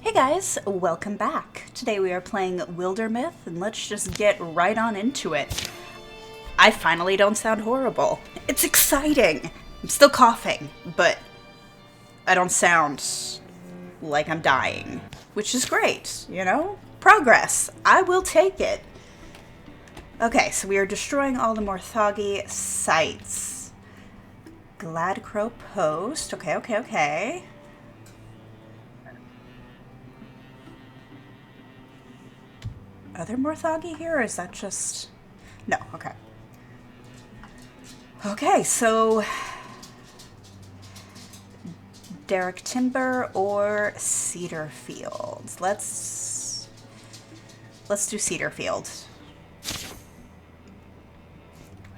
Hey guys, welcome back. Today we are playing Wildermyth, and let's just get right on into it. I finally don't sound horrible. It's exciting. I'm still coughing, but I don't sound like I'm dying, which is great, you know? Progress. I will take it. Okay, so we are destroying all the Morthagi sites. Gladcrow Post. Okay. Are there Morthagi here, or is that just... No, okay. Okay, so... Derrick Timber or Cedar Fields? Let's do Cedar Fields.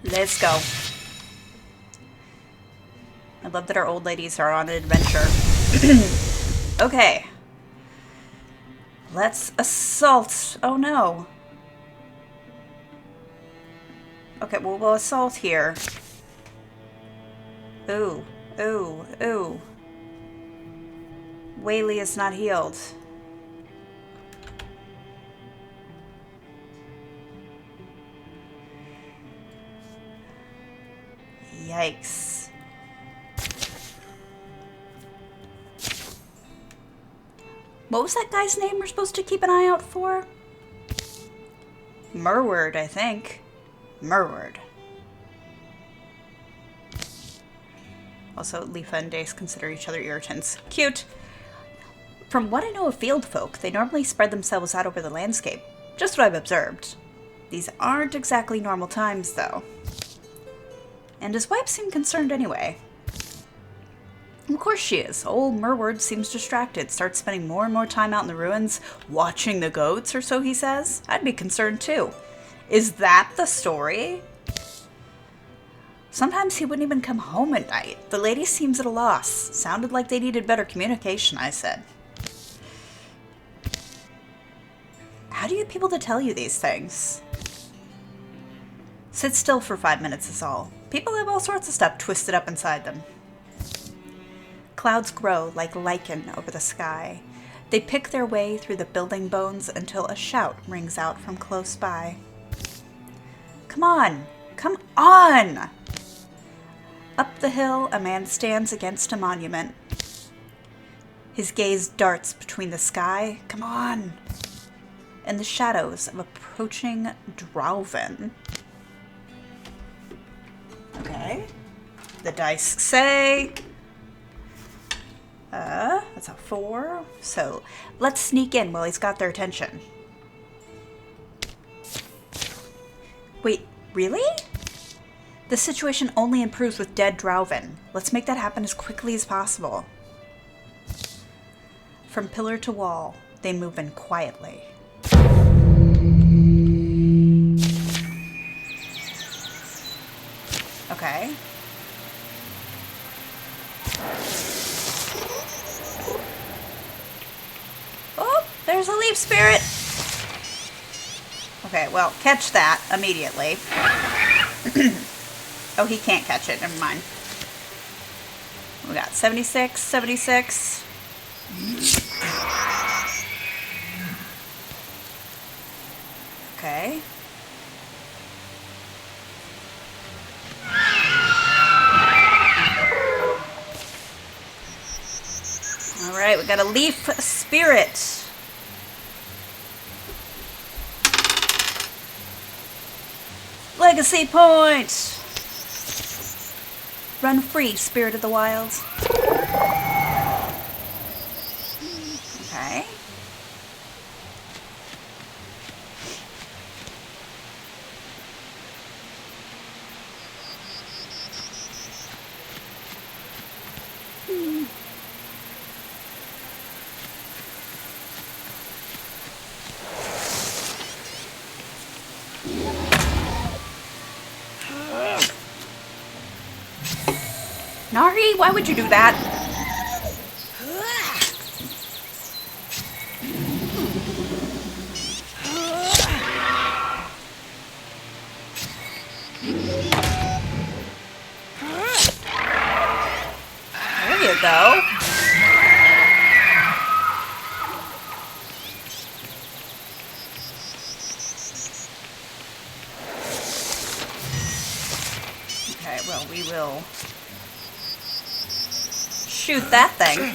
Let's go. I love that our old ladies are on an adventure. Okay. Let's assault. Oh no. Okay, well, we'll assault here. Ooh. Whaley is not healed. Yikes. What was that guy's name we're supposed to keep an eye out for? Merward, I think. Merward. Also, Leafa and Dace consider each other irritants. Cute. From what I know of field folk, they normally spread themselves out over the landscape. Just what I've observed. These aren't exactly normal times, though. And his wife seemed concerned anyway. Of course she is. Old Merward seems distracted, starts spending more and more time out in the ruins, watching the goats, or so he says. I'd be concerned too. Is that the story? Sometimes he wouldn't even come home at night. The lady seems at a loss. Sounded like they needed better communication, I said. How do you get people to tell you these things? Sit still for 5 minutes is all. People have all sorts of stuff twisted up inside them. Clouds grow like lichen over the sky. They pick their way through the building bones until a shout rings out from close by. Come on! Come on! Up the hill, a man stands against a monument. His gaze darts between the sky, come on, and the shadows of approaching Drauven. Okay. The dice say... that's a 4. So, let's sneak in while he's got their attention. Wait, really? The situation only improves with dead Drauven. Let's make that happen as quickly as possible. From pillar to wall, they move in quietly. Okay. There's a leaf spirit! Okay, well, catch that immediately. Oh, he can't catch it. Never mind. We got 76, 76. Okay. Alright, we got a leaf spirit. Legacy point! Run free, Spirit of the Wilds. Okay. Nari, why would you do that? There you go. shoot that thing.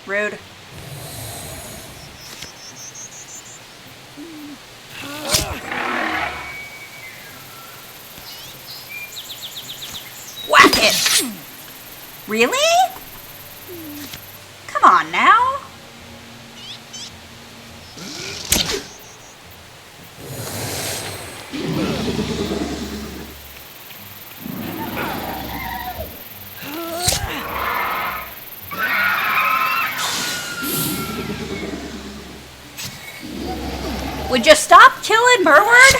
Rude. Whack it! Really? Come on now. Would you stop killing Merward?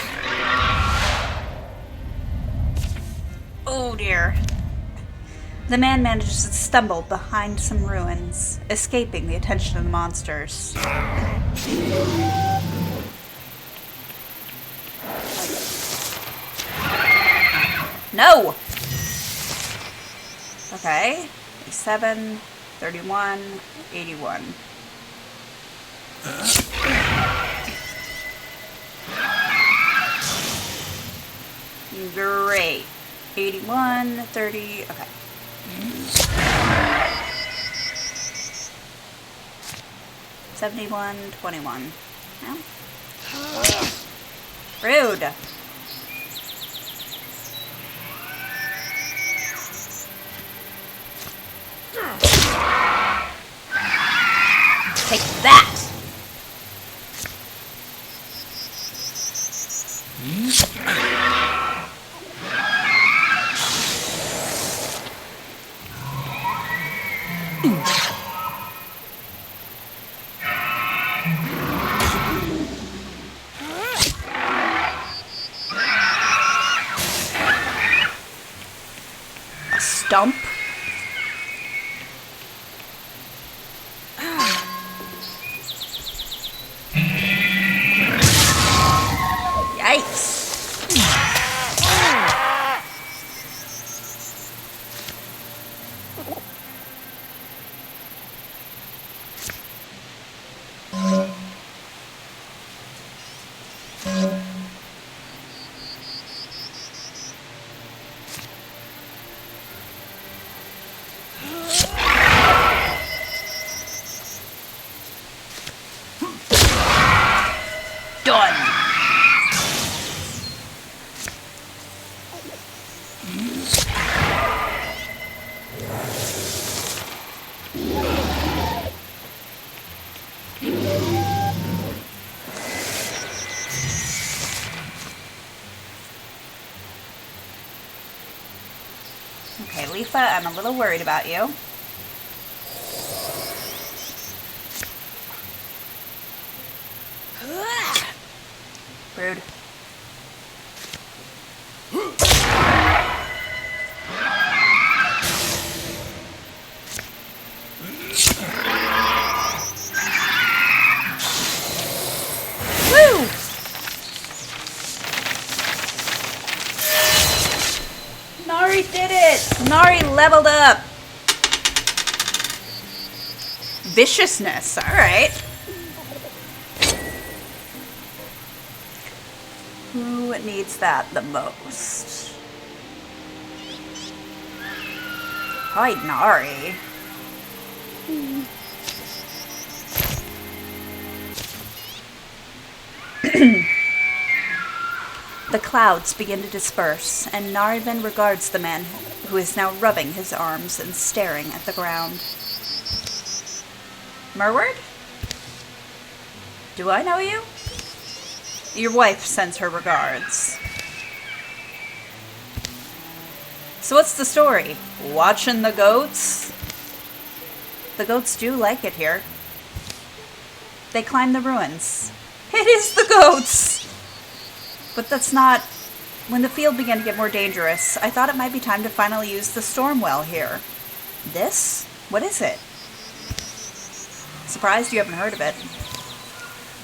Oh dear. The man manages to stumble behind some ruins, escaping the attention of the monsters. No! Okay. 7, 31, 81. Great. 81, 30, okay. $71, 21. No? Rude. Take that. A stump? Yikes. Done. Okay, Lisa, I'm a little worried about you. Rude. Woo! Nari did it! Nari leveled up! Viciousness, alright. Who needs that the most? Probably Nari. The clouds begin to disperse, and Narivan regards the man who is now rubbing his arms and staring at the ground. Merward? Do I know you? Your wife sends her regards. So what's the story? Watching the goats? The goats do like it here. They climb the ruins. It is the goats! But that's not... When the field began to get more dangerous, I thought it might be time to finally use the storm well here. This? What is it? Surprised you haven't heard of it.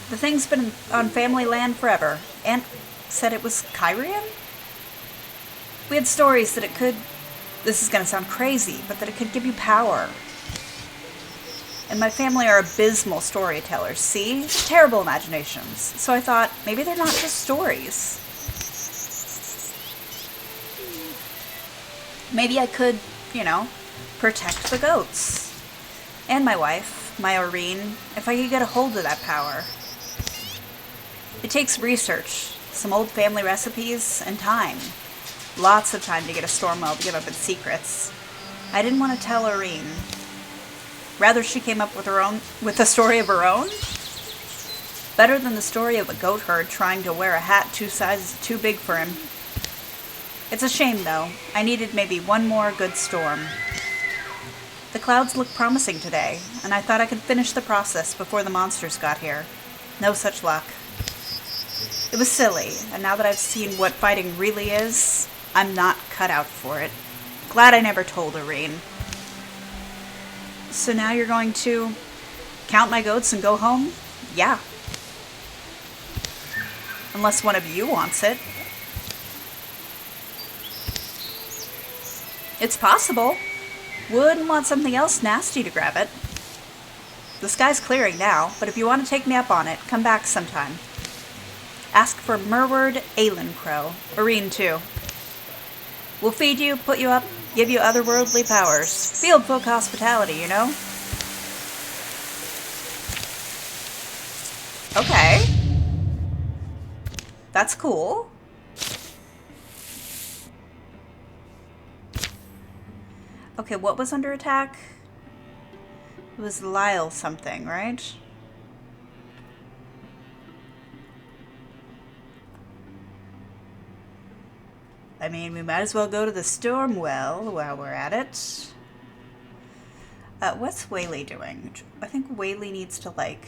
The thing's been on family land forever. Aunt said it was Kyrian? We had stories that it could... This is going to sound crazy, but that it could give you power. And my family are abysmal storytellers, see? Terrible imaginations. So I thought, maybe they're not just stories. Maybe I could, you know, protect the goats. And my wife, my Aureen, if I could get a hold of that power. It takes research, some old family recipes, and time. Lots of time to get a Stormwell to give up its secrets. I didn't want to tell Aureen. Rather, she came up with a story of her own? Better than the story of a goat herd trying to wear a hat 2 sizes too big for him. It's a shame, though. I needed maybe one more good storm. The clouds looked promising today, and I thought I could finish the process before the monsters got here. No such luck. It was silly, and now that I've seen what fighting really is, I'm not cut out for it. Glad I never told Aureen. So now you're going to count my goats and go home? Yeah. Unless one of you wants it. It's possible. Wouldn't want something else nasty to grab it. The sky's clearing now, but if you want to take me up on it, come back sometime. Ask for Merward Crow. Aureen, too. We'll feed you, put you up, give you otherworldly powers. Field folk hospitality, you know? Okay. That's cool. Okay, what was under attack? It was Lyle something, right? I mean, we might as well go to the Stormwell while we're at it. What's Whaley doing? I think Whaley needs to, like,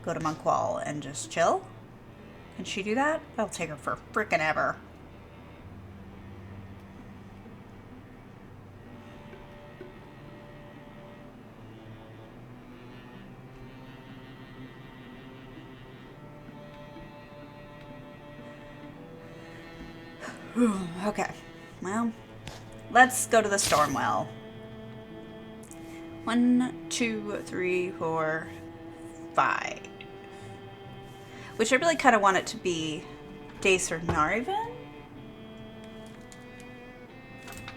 go to Monkwall and just chill. Can she do that? That'll take her for frickin' ever. Okay, well, let's go to the Stormwell. 1, 2, 3, 4, 5. Which I really kind of want it to be Dace or Narvin.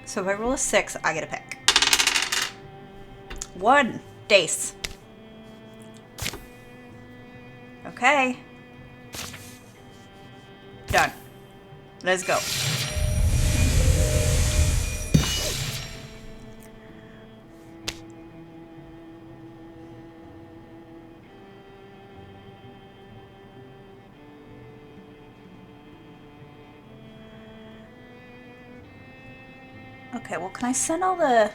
So if I roll a 6, I get a pick. 1, Dace. Okay. Done. Let's go. Okay, well, can I send all the...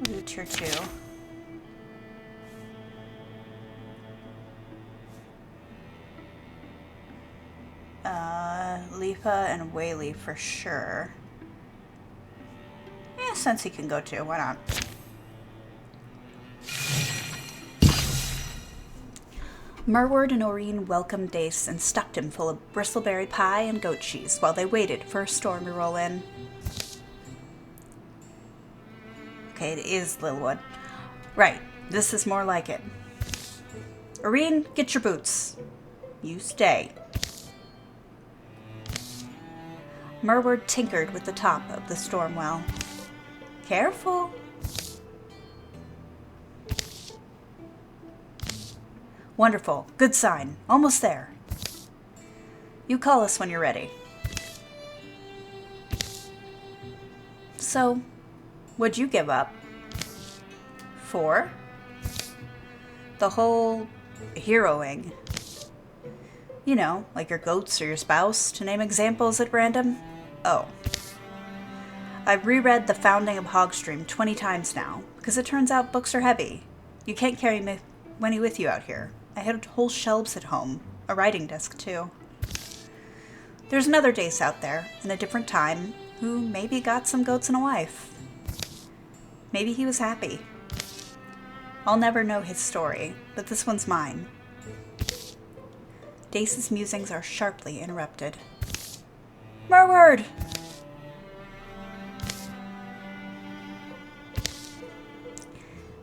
We'll do tier 2. Leafa and Whaley for sure. Yeah, since he can go too, why not? Merward and Aureen welcomed Dace and stuffed him full of bristleberry pie and goat cheese while they waited for a storm to roll in. Okay, it is Lilwood. Right, this is more like it. Aureen, get your boots. You stay. Merward tinkered with the top of the Stormwell. Careful. Wonderful. Good sign. Almost there. You call us when you're ready. So, what'd you give up? 4? The whole heroing. You know, like your goats or your spouse, to name examples at random. Oh. I've reread The Founding of Hogstream 20 times now, because it turns out books are heavy. You can't carry many with you out here. I had whole shelves at home. A writing desk, too. There's another Dace out there, in a different time, who maybe got some goats and a wife. Maybe he was happy. I'll never know his story, but this one's mine. Dace's musings are sharply interrupted. Merward!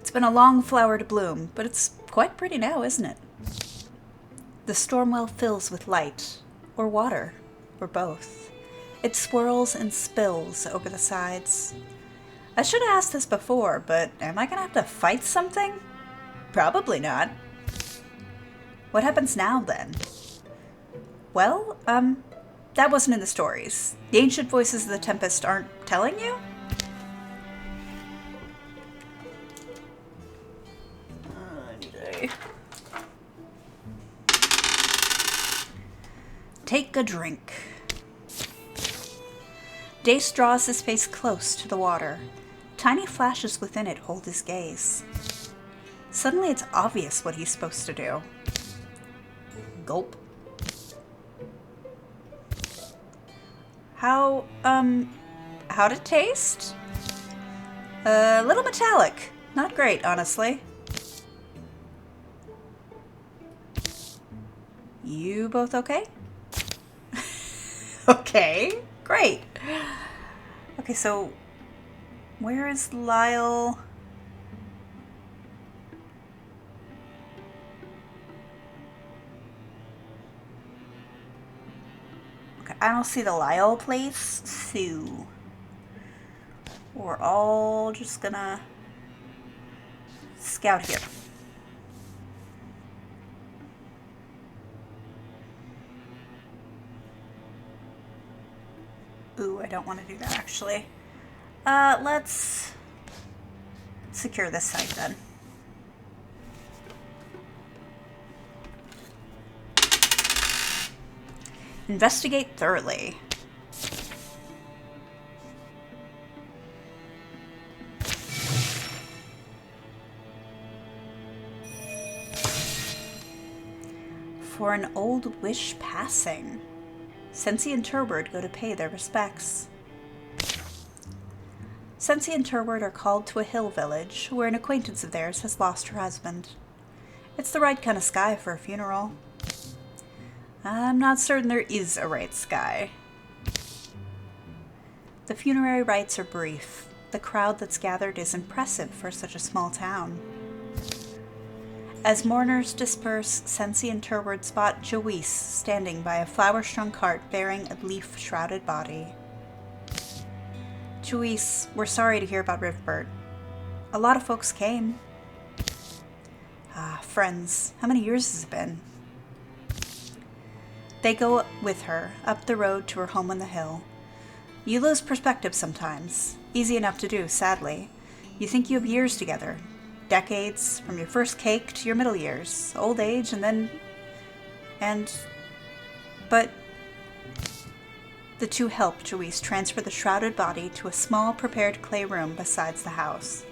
It's been a long flower to bloom, but it's quite pretty now, isn't it? The storm well fills with light, or water, or both. It swirls and spills over the sides. I should have asked this before, but am I gonna have to fight something? Probably not. What happens now, then? Well, that wasn't in the stories. The ancient voices of the Tempest aren't telling you? Take a drink. Dace draws his face close to the water. Tiny flashes within it hold his gaze. Suddenly it's obvious what he's supposed to do. Gulp. How'd it taste? A little metallic. Not great, honestly. You both okay? Okay, great. Okay, so where is Lyle? Okay, I don't see the Lyle place, so we're all just gonna scout here. Ooh, I don't want to do that, actually. Let's secure this site, then. Investigate thoroughly. For an old wish passing. Sensi and Turward go to pay their respects. Sensi and Turward are called to a hill village where an acquaintance of theirs has lost her husband. It's the right kind of sky for a funeral. I'm not certain there is a right sky. The funerary rites are brief. The crowd that's gathered is impressive for such a small town. As mourners disperse, Sensi and Turward spot Joyce standing by a flower-strung cart bearing a leaf-shrouded body. Joyce, we're sorry to hear about Rivbert. A lot of folks came. Ah, friends, how many years has it been? They go with her, up the road to her home on the hill. You lose perspective sometimes. Easy enough to do, sadly. You think you have years together. Decades, from your first cake to your middle years, old age, but the two help Joyce transfer the shrouded body to a small prepared clay room besides the house.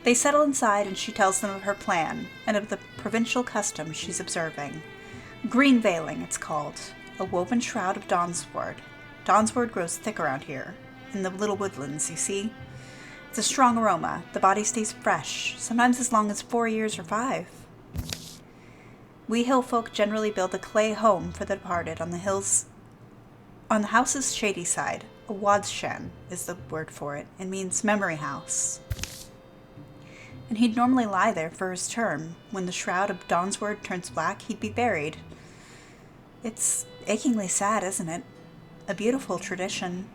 They settle inside and she tells them of her plan and of the provincial custom she's observing. Green veiling, it's called, a woven shroud of dawnsword. Dawnsword grows thick around here, in the little woodlands, you see. It's a strong aroma. The body stays fresh, sometimes as long as 4 years or 5. We hill folk generally build a clay home for the departed on the hills. On the house's shady side, a wadshan is the word for it. It means memory house. And he'd normally lie there for his term. When the shroud of Dawnsword turns black, he'd be buried. It's achingly sad, isn't it? A beautiful tradition.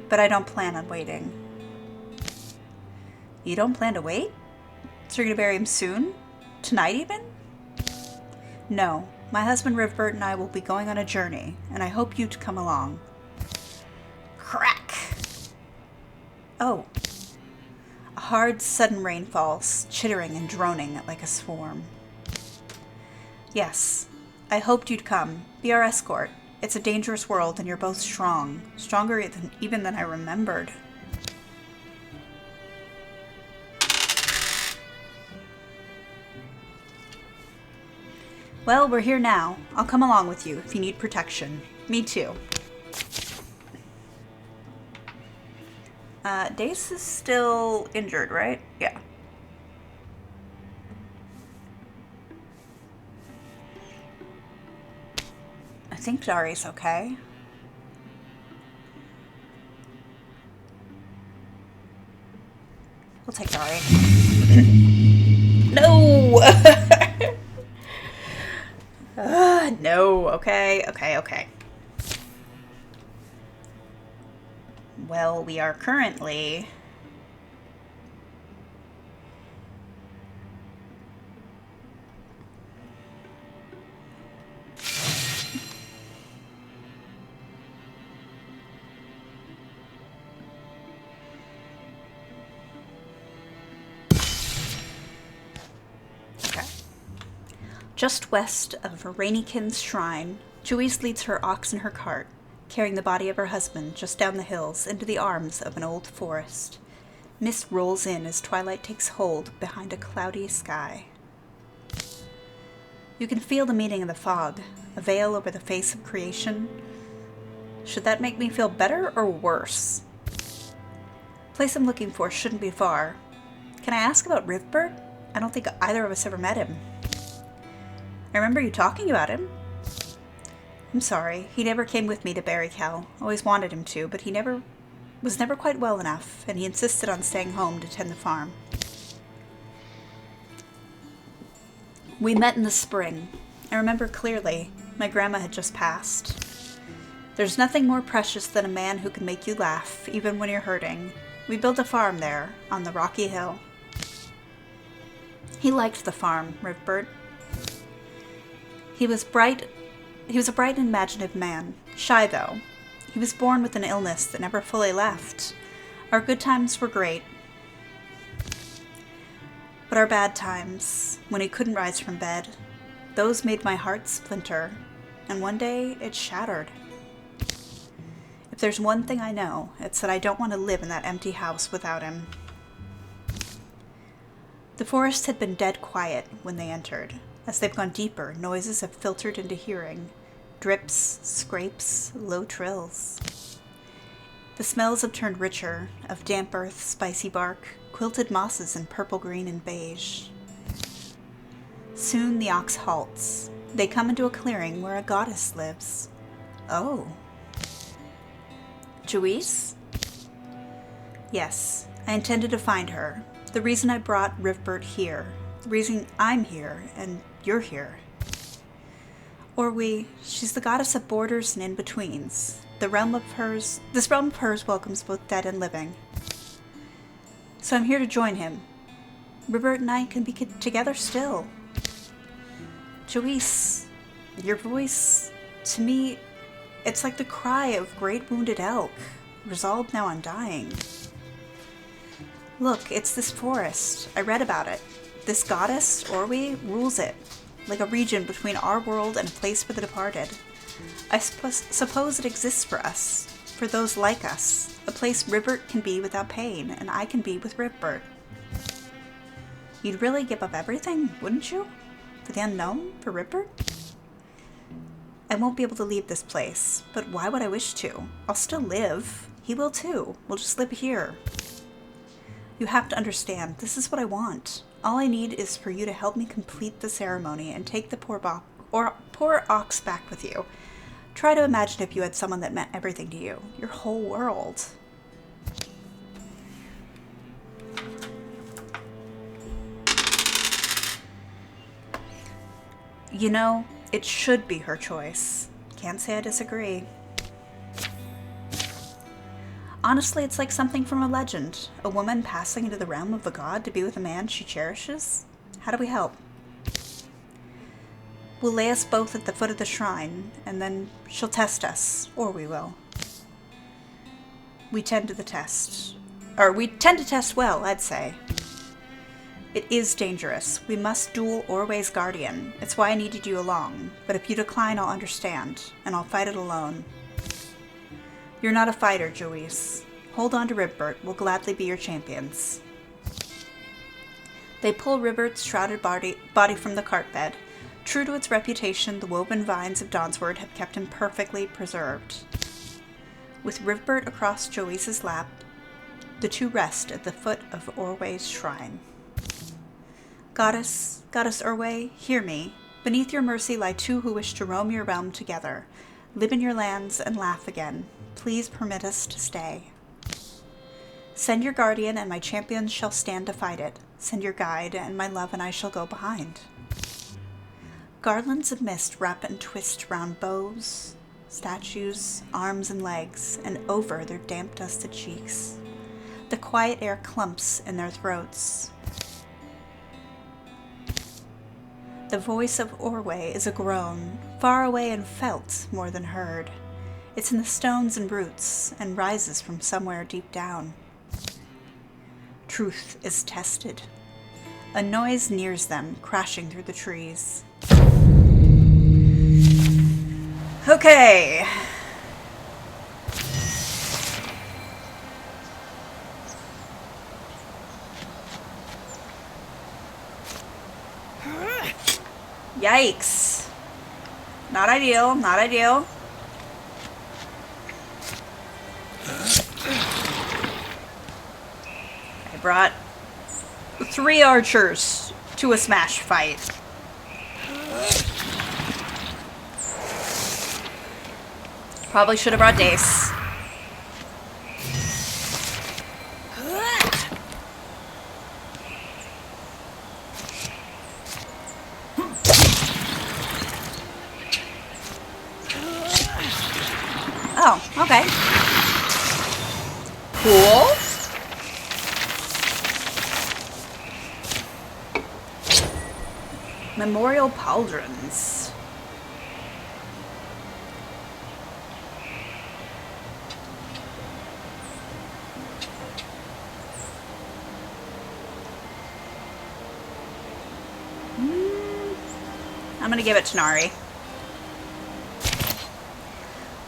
But I don't plan on waiting. You don't plan to wait? So you're going to bury him soon? Tonight even? No. My husband Rivbert and I will be going on a journey, and I hope you to come along. Crack! Oh. A hard, sudden rain falls, chittering and droning like a swarm. Yes. I hoped you'd come. Be our escort. It's a dangerous world, and you're both strong. Stronger even than I remembered. Well, we're here now. I'll come along with you if you need protection. Me too. Dace is still injured, right? Yeah. I think Dari's okay. We'll take Dari. No! No, okay. Well, we are currently... Just west of Rainikin's shrine, Juice leads her ox in her cart, carrying the body of her husband just down the hills into the arms of an old forest. Mist rolls in as twilight takes hold behind a cloudy sky. You can feel the meaning of the fog, a veil over the face of creation. Should that make me feel better or worse? The place I'm looking for shouldn't be far. Can I ask about Rivbert? I don't think either of us ever met him. I remember you talking about him. I'm sorry, he never came with me to Barrycal. Always wanted him to, but he was never quite well enough, and he insisted on staying home to tend the farm. We met in the spring. I remember clearly. My grandma had just passed. There's nothing more precious than a man who can make you laugh, even when you're hurting. We built a farm there, on the rocky hill. He liked the farm, Rivbert. He was a bright and imaginative man. Shy, though. He was born with an illness that never fully left. Our good times were great. But our bad times, when he couldn't rise from bed, those made my heart splinter, and one day it shattered. If there's one thing I know, it's that I don't want to live in that empty house without him. The forest had been dead quiet when they entered. As they've gone deeper, noises have filtered into hearing. Drips, scrapes, low trills. The smells have turned richer, of damp earth, spicy bark, quilted mosses in purple, green, and beige. Soon the ox halts. They come into a clearing where a goddess lives. Oh. Juice? Yes, I intended to find her. The reason I brought Rivbert here. The reason I'm here, and you're here. Or she's the goddess of borders and in-betweens. This realm of hers welcomes both dead and living. So I'm here to join him. Rivbert and I can be together still. Joyce, your voice, to me, it's like the cry of great wounded elk, resolved now on dying. Look, it's this forest. I read about it. This goddess, Orwe, rules it, like a region between our world and a place for the departed. I suppose it exists for us, for those like us, a place Rivbert can be without pain, and I can be with Rivbert. You'd really give up everything, wouldn't you? For the unknown? For Rivbert? I won't be able to leave this place, but why would I wish to? I'll still live. He will too. We'll just live here. You have to understand, this is what I want. All I need is for you to help me complete the ceremony and take the poor ox back with you. Try to imagine if you had someone that meant everything to you, your whole world. You know, it should be her choice. Can't say I disagree. Honestly, it's like something from a legend. A woman passing into the realm of the god to be with a man she cherishes? How do we help? We'll lay us both at the foot of the shrine, and then she'll test us, or we will. We tend to test well, I'd say. It is dangerous. We must duel Orwe's guardian. It's why I needed you along. But if you decline, I'll understand, and I'll fight it alone. You're not a fighter, Joyce. Hold on to Rivbert. We'll gladly be your champions. They pull Rivbert's shrouded body from the cart bed. True to its reputation, the woven vines of Dawnsword have kept him perfectly preserved. With Rivbert across Joyce's lap, the two rest at the foot of Orwe's shrine. Goddess Orwe, hear me. Beneath your mercy lie two who wish to roam your realm together, live in your lands, and laugh again. Please permit us to stay. Send your guardian, and my champions shall stand to fight it. Send your guide, and my love and I shall go behind. Garlands of mist wrap and twist round bows, statues, arms and legs, and over their damp dusted cheeks. The quiet air clumps in their throats. The voice of Orway is a groan, far away and felt more than heard. It's in the stones and roots, and rises from somewhere deep down. Truth is tested. A noise nears them, crashing through the trees. Okay. Yikes. Not ideal, not ideal. I brought 3 archers to a smash fight. Probably should have brought Dace. Oh, okay. Cool. Memorial pauldrons. I'm gonna give it to Nari.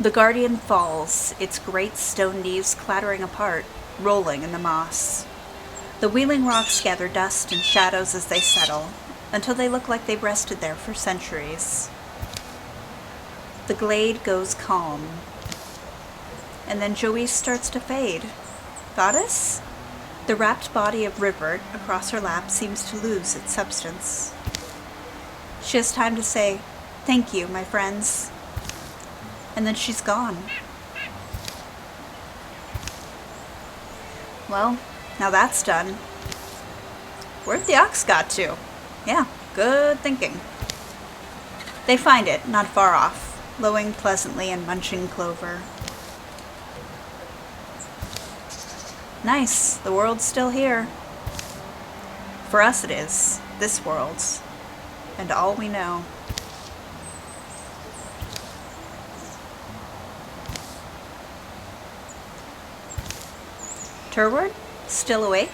The guardian falls, its great stone leaves clattering apart, rolling in the moss. The wheeling rocks gather dust and shadows as they settle, until they look like they've rested there for centuries. The glade goes calm, and then Joyce starts to fade. Goddess? The wrapped body of Rivert across her lap seems to lose its substance. She has time to say, "Thank you, my friends." And then she's gone. Well, now that's done. Where'd the ox got to? Yeah, good thinking. They find it, not far off, lowing pleasantly and munching clover. Nice, the world's still here. For us it is, this world's, and all we know. Turward? Still awake?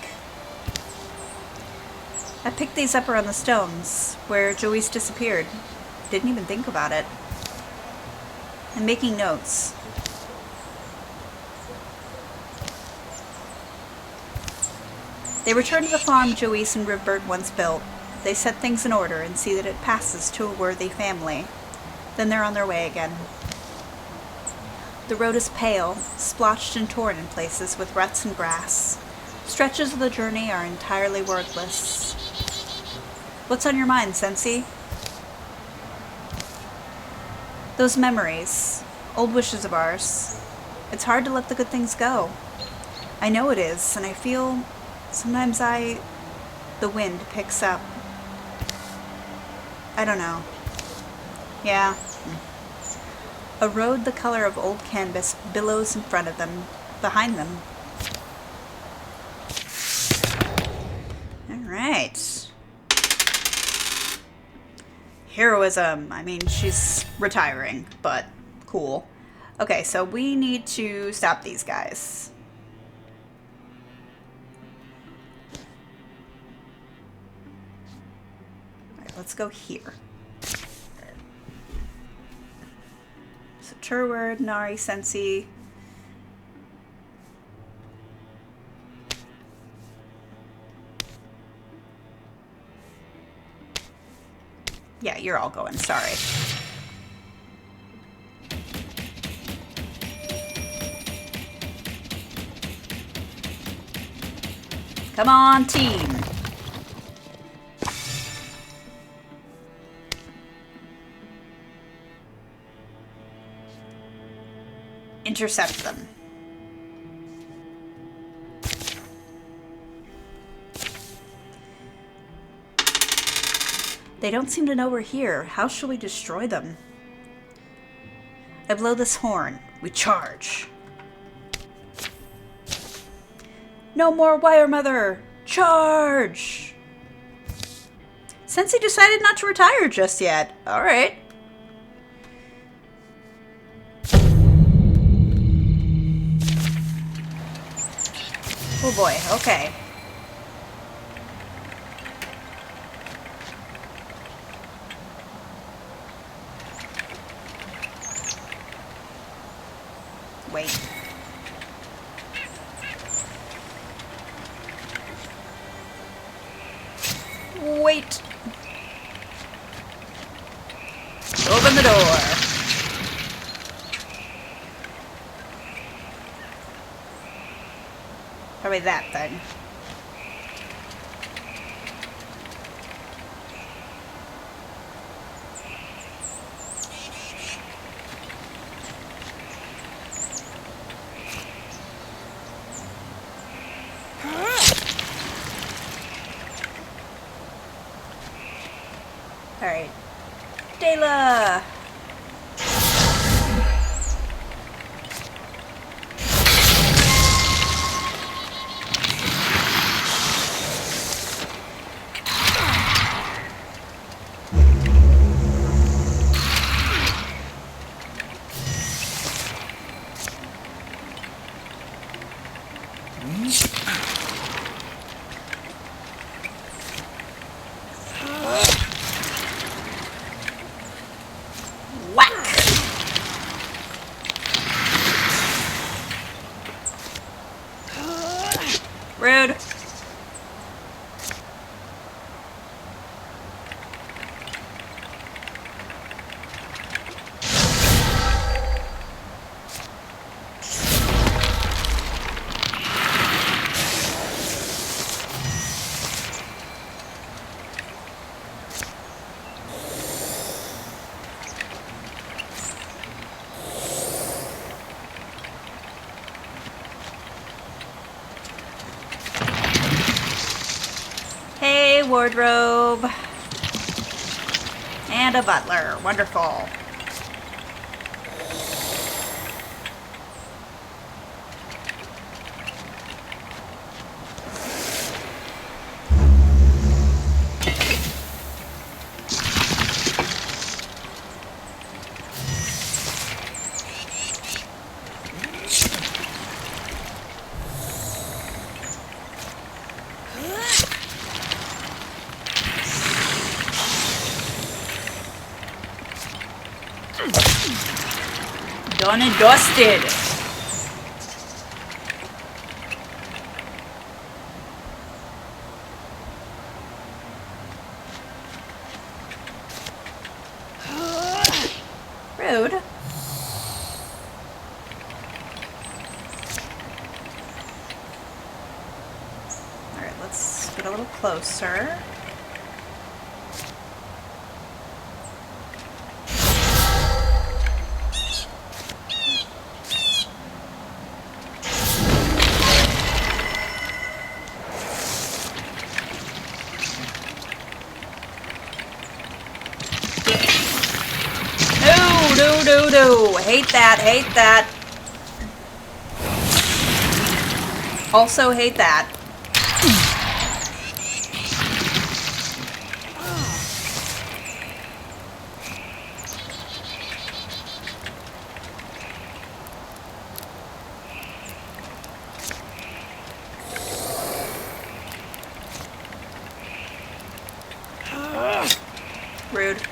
I picked these up around the stones, where Joyce disappeared. Didn't even think about it. I'm making notes. They return to the farm Joyce and Rivert once built. They set things in order and see that it passes to a worthy family. Then they're on their way again. The road is pale, splotched and torn in places with ruts and grass. Stretches of the journey are entirely wordless. What's on your mind, Sensi? Those memories, old wishes of ours. It's hard to let the good things go. I know it is, and I feel sometimes the wind picks up. I don't know. Yeah. A road the color of old canvas billows in front of them, behind them. Alright. Heroism. I mean, she's retiring, but cool. Okay, so we need to stop these guys. Alright, let's go here. So Turward, Nari, Sensi. Yeah, you're all going, sorry. Come on, team. Intercept them. They don't seem to know we're here. How shall we destroy them? I blow this horn. We charge. No more Wire Mother! Charge! Since he decided not to retire just yet. Alright. Oh boy, okay. Wait. Wait. Open the door. Probably that thing. Alright. Dayla! Rude. Hey, wardrobe. And a butler. Wonderful. Done and dusted. Rude. Alright, let's get a little closer. No, hate that, hate that. Also hate that. Rude.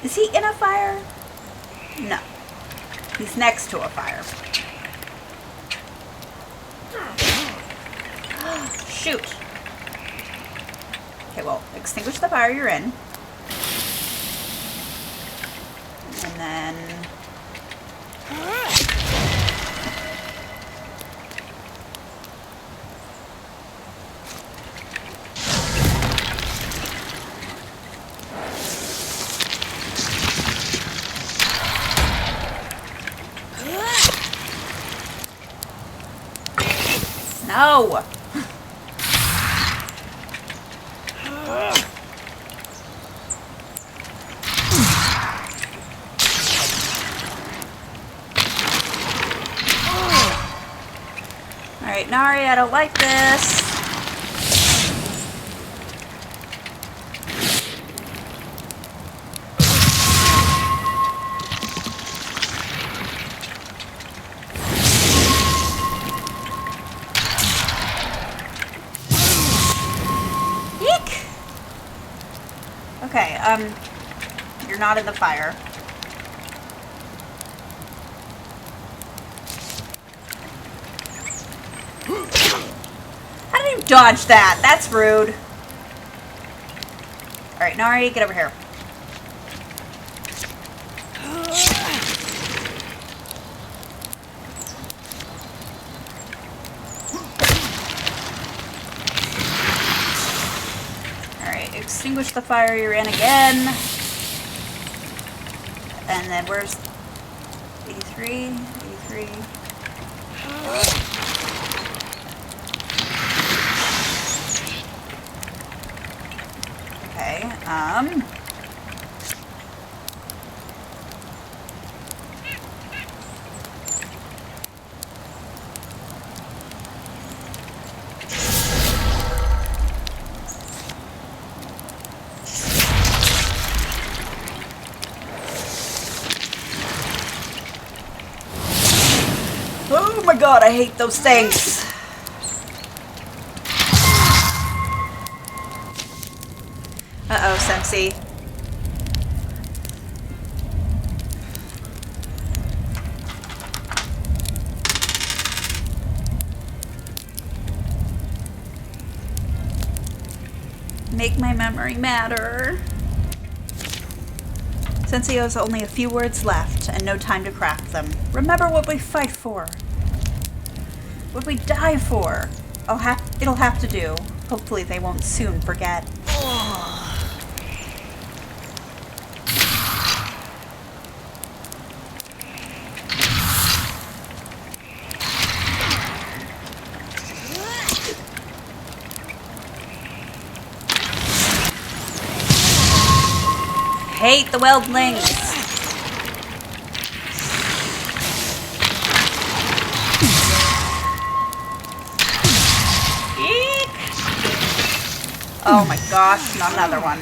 Is he in a fire? No. He's next to a fire. Shoot. Okay, well, extinguish the fire you're in. And then... No! Alright, Nari, I don't like this. Eek! Okay, you're not in the fire. How did you dodge that? That's rude. Alright, Nari, get over here. Alright, extinguish the fire you're in again. And then where's 83? 83. Okay, oh my god, I hate those things. Uh-oh, Sensei. Make my memory matter. Sensei has only a few words left and no time to craft them. Remember what we fight for. What we die for. It'll have to do. Hopefully they won't soon forget. Hate the Wildlings. Eek. Oh my gosh, not another one.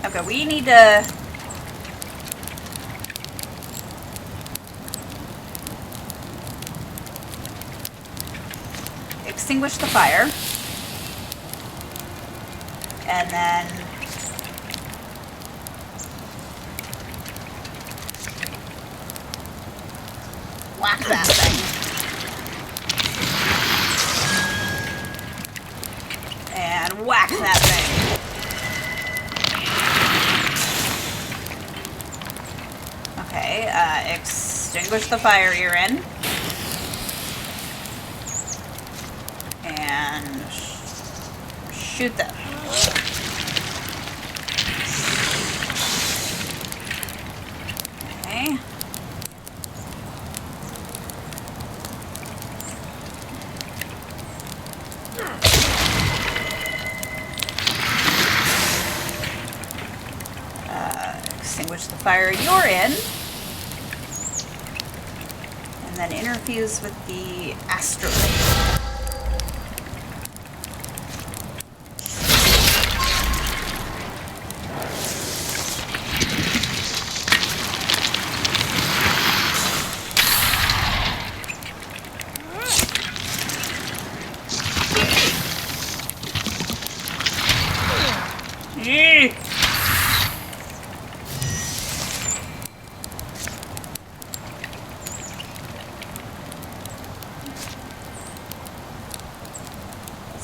Okay, we need to... extinguish the fire. And then... whack that thing. And whack that thing. Okay, extinguish the fire you're in. And shoot them. Okay. Extinguish the fire you're in, and then interfuse with the astrolabe.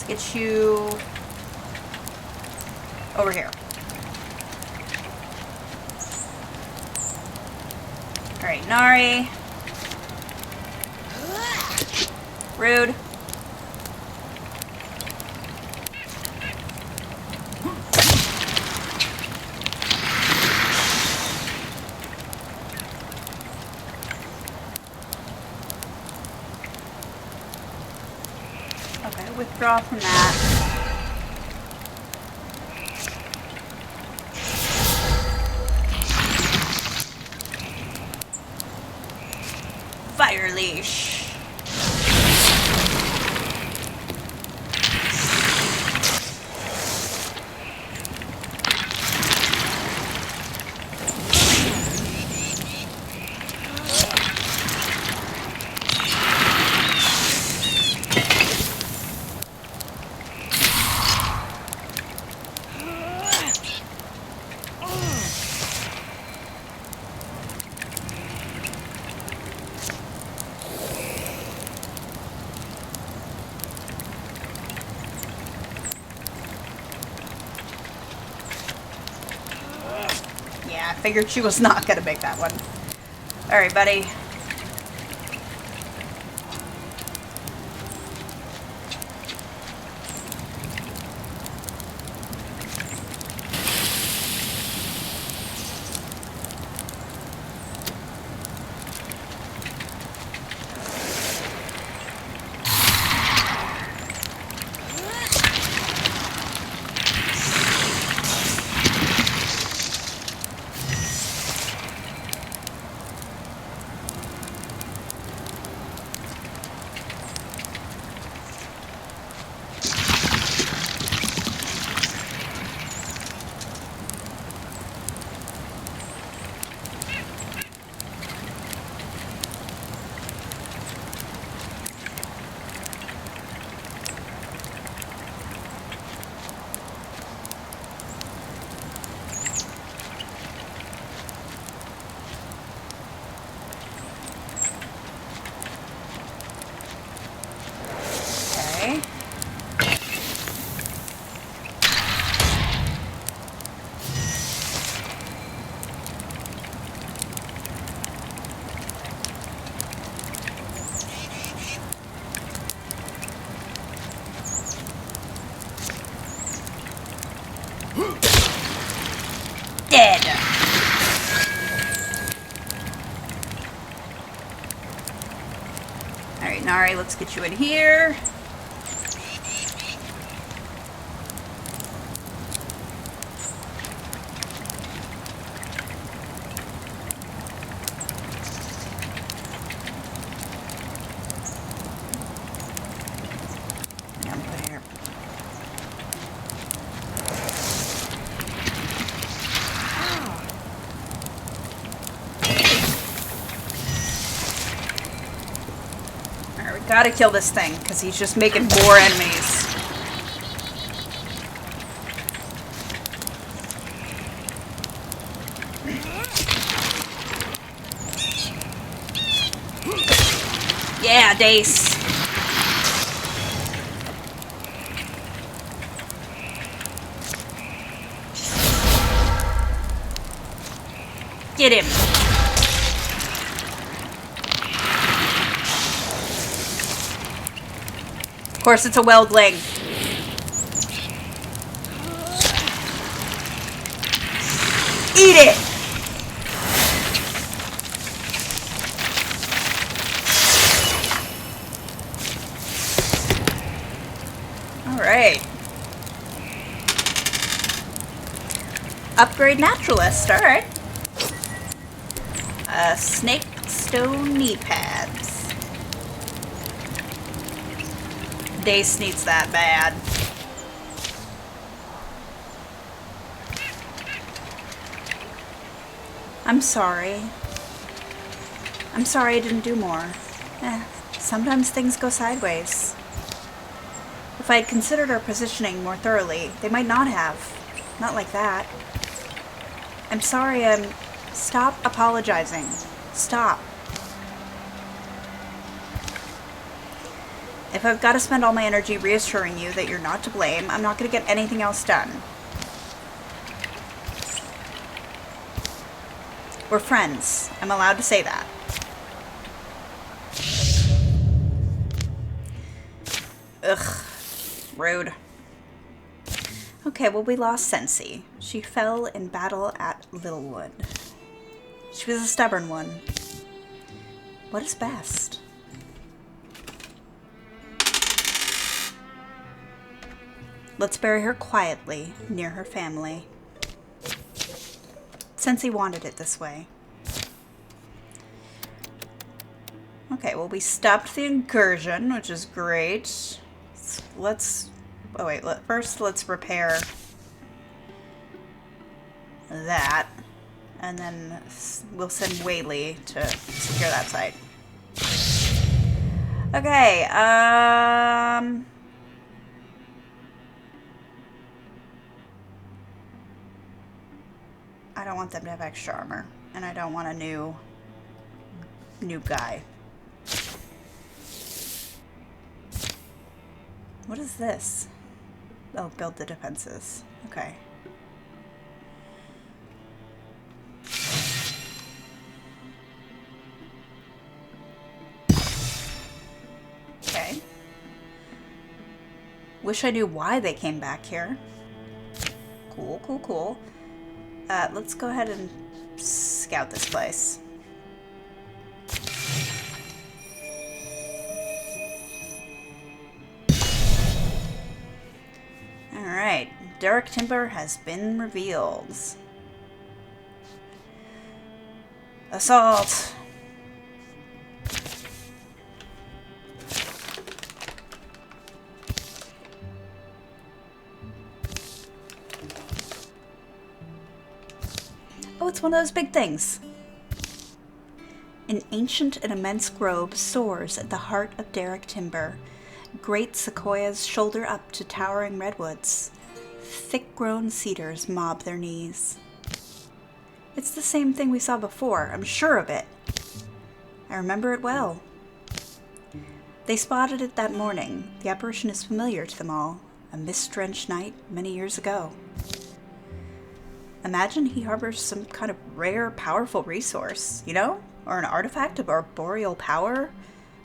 Get you over here. Alright, Nari. Rude. Okay, withdraw from that. Fire leash. figured she was not gonna make that one. Alright, buddy. Dead. Alright, Nari, let's get you in here. Gotta kill this thing, because he's just making more enemies. Yeah, Dace. Get him. Of course, it's a weldling. Eat it! Alright. Upgrade naturalist, alright. Snake stone knee pads. Dace needs that bad. I'm sorry. I'm sorry I didn't do more. Sometimes things go sideways. If I had considered our positioning more thoroughly, they might not have. Not like that. I'm sorry, Stop apologizing. Stop. If I've got to spend all my energy reassuring you that you're not to blame, I'm not going to get anything else done. We're friends. I'm allowed to say that. Ugh. Rude. Okay, well, we lost Sensi. She fell in battle at Littlewood. She was a stubborn one. What is best? Let's bury her quietly, near her family. Sensi wanted it this way. Okay, well, we stopped the incursion, which is great. Let's... Oh, wait, first let's repair that. And then we'll send Whaley to secure that site. Okay, I don't want them to have extra armor. And I don't want a new guy. What is this? Oh, build the defenses. Okay. Wish I knew why they came back here. Cool, cool, cool. Let's go ahead and scout this place. Alright, Derek Timber has been revealed. Assault! Oh, it's one of those big things. An ancient and immense grove soars at the heart of Derek Timber. Great sequoias shoulder up to towering redwoods. Thick-grown cedars mob their knees. It's the same thing we saw before, I'm sure of it. I remember it well. They spotted it that morning. The apparition is familiar to them all. A mist-drenched night many years ago. Imagine he harbors some kind of rare, powerful resource, you know? Or an artifact of arboreal power.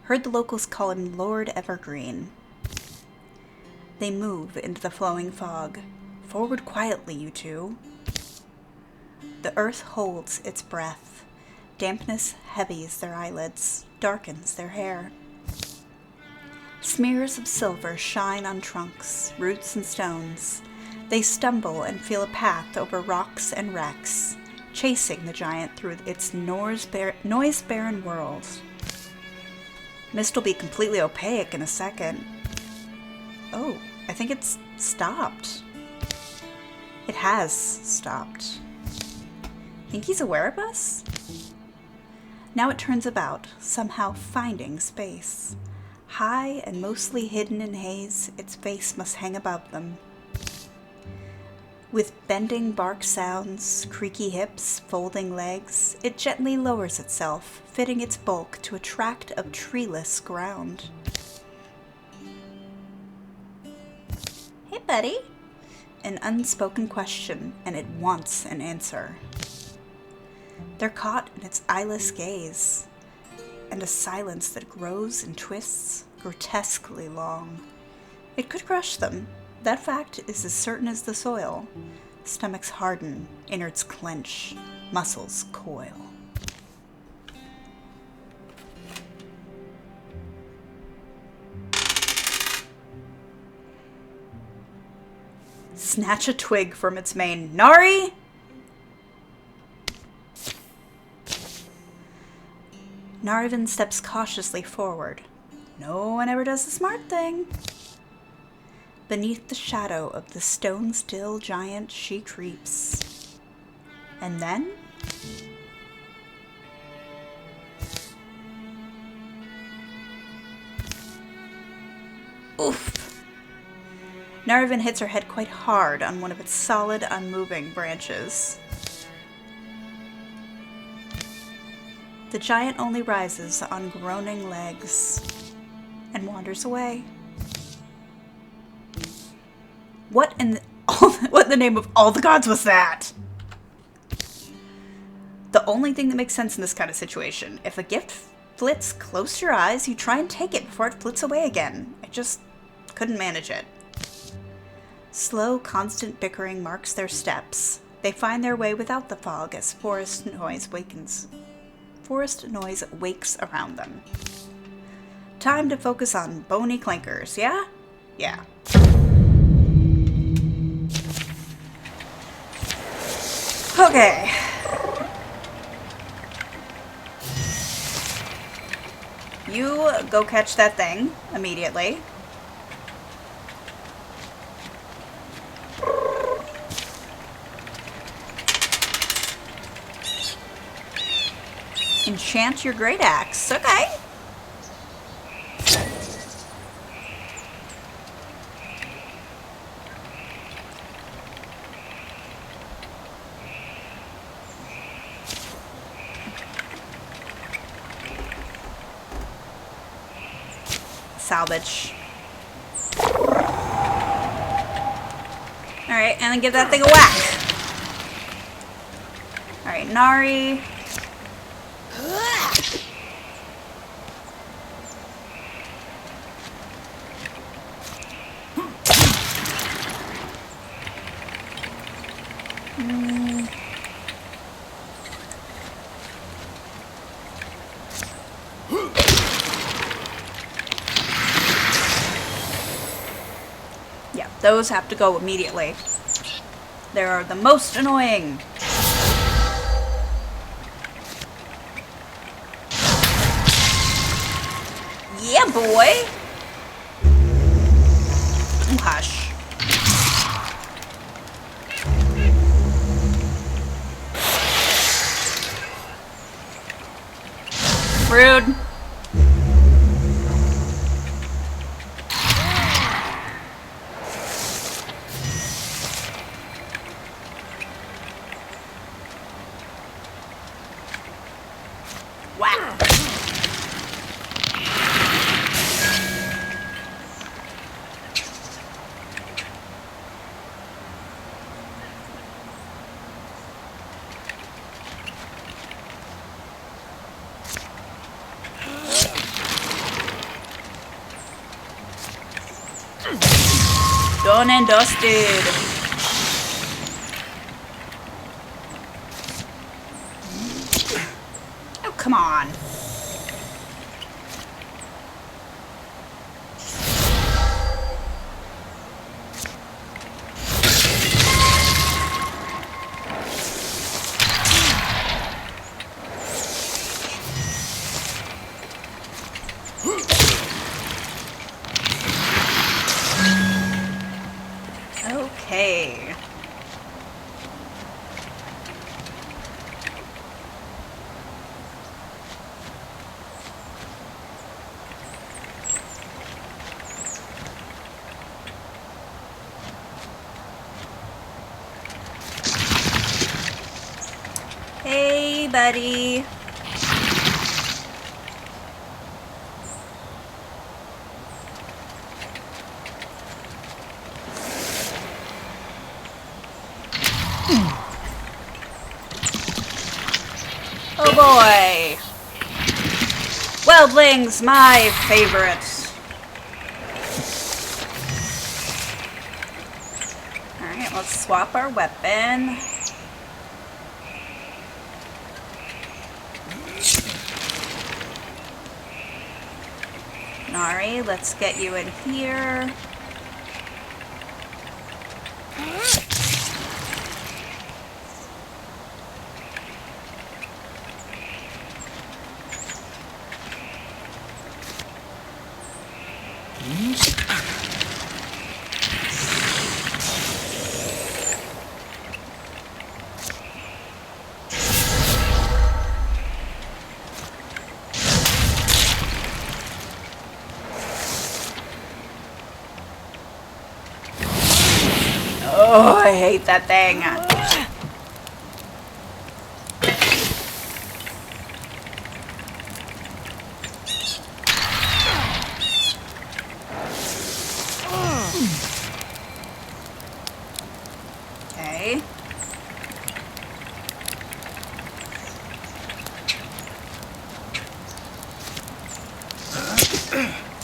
Heard the locals call him Lord Evergreen. They move into the flowing fog. Forward quietly, you two. The earth holds its breath. Dampness heavies their eyelids, darkens their hair. Smears of silver shine on trunks, roots and stones. They stumble and feel a path over rocks and wrecks, chasing the giant through its noise-barren world. Mist will be completely opaque in a second. Oh, I think it's stopped. It has stopped. Think he's aware of us? Now it turns about, somehow finding space. High and mostly hidden in haze, its face must hang above them. With bending bark sounds, creaky hips, folding legs, it gently lowers itself, fitting its bulk to a tract of treeless ground. Hey, buddy. An unspoken question, and it wants an answer. They're caught in its eyeless gaze, and a silence that grows and twists, grotesquely long. It could crush them. That fact is as certain as the soil. Stomachs harden, innards clench, muscles coil. Snatch a twig from its mane. Nari! Narvin steps cautiously forward. No one ever does the smart thing. Beneath the shadow of the stone-still giant, she creeps. And then? Oof! Narvin hits her head quite hard on one of its solid, unmoving branches. The giant only rises on groaning legs and wanders away. What in the name of all the gods was that? The only thing that makes sense in this kind of situation, if a gift flits close to your eyes, you try and take it before it flits away again. I just couldn't manage it. Slow, constant bickering marks their steps. They find their way without the fog as forest noise wakes around them. Time to focus on bony clankers, yeah? Yeah. Okay. You go catch that thing immediately. Enchant your great axe. Okay. Salvage. Alright, and then give that thing a whack. Alright, Nari. Yeah, those have to go immediately. They're the most annoying. Yeah, boy. Ooh, hush. Rude. Wow. Done and dusted. Oh, come on. Okay. Hey, buddy. Oh boy. Wildlings, my favorites. Alright, let's swap our weapon. Nari, let's get you in here. Oh, I hate that thing. Okay.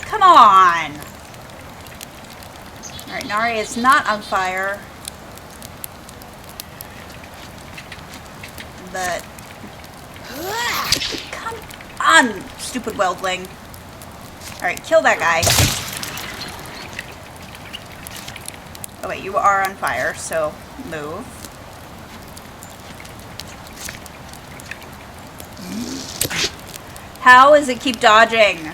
Come on! Alright, Nari is not on fire. But... Come on, stupid weldling. Alright, kill that guy. Oh wait, you are on fire, so move. How does it keep dodging?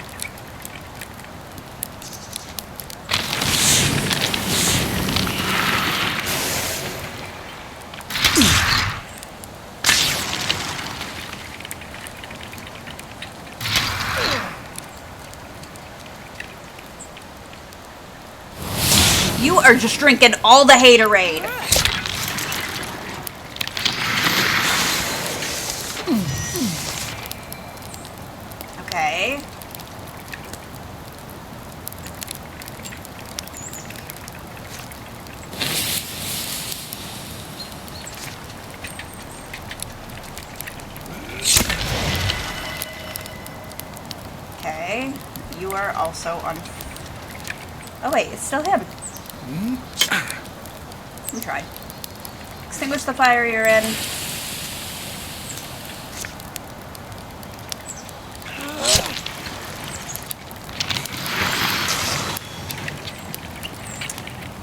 You are just drinking all the haterade. Okay. Okay. You are also on... Oh wait, it's still him. We tried. Extinguish the fire you're in.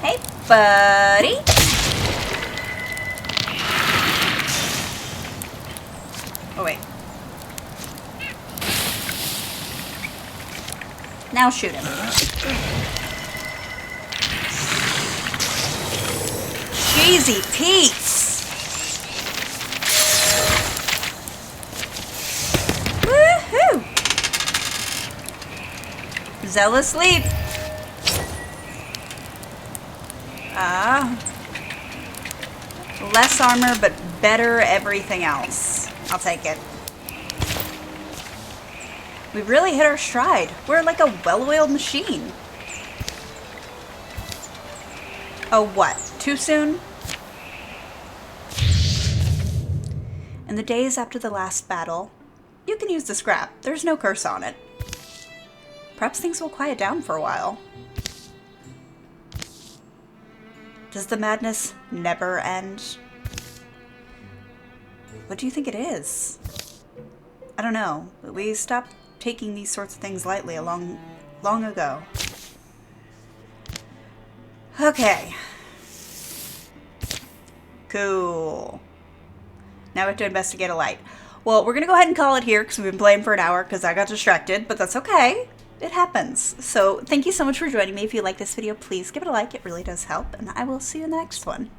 Hey, buddy. Oh, wait. Now shoot him. Cheesy Pete's. Woohoo! Zealous sleep. Less armor, but better everything else. I'll take it. We've really hit our stride. We're like a well-oiled machine. Oh, what? Too soon? In the days after the last battle, you can use the scrap. There's no curse on it. Perhaps things will quiet down for a while. Does the madness never end? What do you think it is? I don't know. We stopped taking these sorts of things lightly long ago. Okay. Cool. Now we have to investigate a light. Well, we're going to go ahead and call it here because we've been playing for an hour because I got distracted, but that's okay. It happens. So thank you so much for joining me. If you like this video, please give it a like. It really does help, and I will see you in the next one.